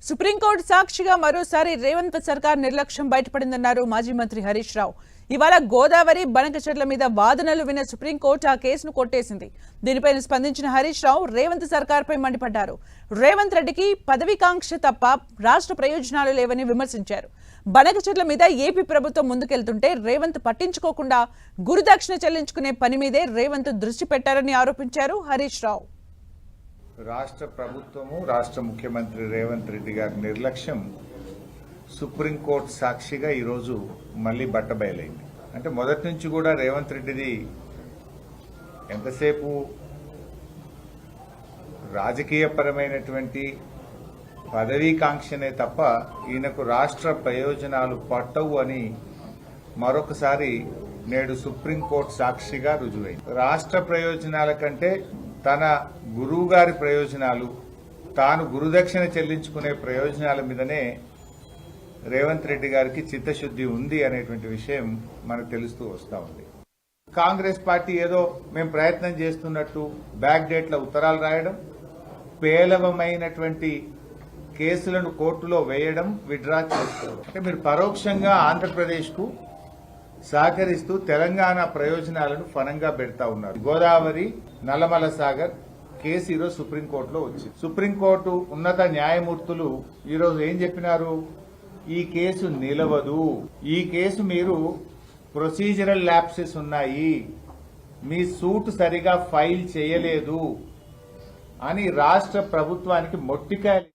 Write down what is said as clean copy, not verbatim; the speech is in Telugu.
సుప్రీంకోర్టు సాక్షిగా మరోసారి రేవంత్ సర్కార్ నిర్లక్ష్యం బయటపడిందన్నారు మాజీ మంత్రి హరీష్ రావు. ఇవాళ గోదావరి బనకచెర్ల మీద వాదనలు విన్న సుప్రీంకోర్టు ఆ కేసును కొట్టేసింది. దీనిపై స్పందించిన హరీష్ రావు రేవంత్ సర్కార్పై మండిపడ్డారు. రేవంత్ రెడ్డికి పదవీకాంక్ష తప్ప రాష్ట్ర ప్రయోజనాలు లేవని విమర్శించారు. బనకచెర్ల మీద ఏపీ ప్రభుత్వం ముందుకెళ్తుంటే రేవంత్ పట్టించుకోకుండా గురుదక్షిణ చెల్లించుకునే పని మీదే రేవంత్ దృష్టి పెట్టారని ఆరోపించారు హరీష్ రావు. రాష్ట్ర ప్రభుత్వము రాష్ట్ర ముఖ్యమంత్రి రేవంత్ రెడ్డి గారి నిర్లక్ష్యం సుప్రీంకోర్టు సాక్షిగా ఈరోజు మళ్లీ బట్టబయలైంది. అంటే మొదటి నుంచి కూడా రేవంత్ రెడ్డిది ఎంతసేపు రాజకీయపరమైనటువంటి పదవీకాంక్షనే తప్ప ఈయనకు రాష్ట్ర ప్రయోజనాలు పట్టవు అని మరొకసారి నేడు సుప్రీంకోర్టు సాక్షిగా రుజువైంది. రాష్ట్ర ప్రయోజనాల కంటే తన గురువు గారి ప్రయోజనాలు, తాను గురుదక్షిణ చెల్లించుకునే ప్రయోజనాల మీదనే రేవంత్ రెడ్డి గారికి చిత్తశుద్ధి ఉంది అనేటువంటి విషయం మనకు తెలుస్తూ వస్తూ ఉంది. కాంగ్రెస్ పార్టీ ఏదో మేము ప్రయత్నం చేస్తున్నట్టు బ్యాక్ డేట్ల ఉత్తరాలు రాయడం, పేలవమైనటువంటి కేసులను కోర్టులో వేయడం, విత్డ్రా చేసుకోవడం. అంటే మీరు పరోక్షంగా ఆంధ్రప్రదేశ్కు సహకరిస్తూ తెలంగాణ ప్రయోజనాలను ఫనంగా పెడతా ఉన్నారు. గోదావరి నల్లమల సాగర్ కేసు ఈరోజు సుప్రీంకోర్టులో వచ్చింది. సుప్రీంకోర్టు ఉన్నత న్యాయమూర్తులు ఈరోజు ఏం చెప్పినారు? ఈ కేసు నిలవదు, ఈ కేసు మీరు ప్రొసీజరల్ ల్యాప్సెస్ ఉన్నాయి, మీ సూట్ సరిగా ఫైల్ చేయలేదు అని రాష్ట్ర ప్రభుత్వానికి మొట్టికాయలు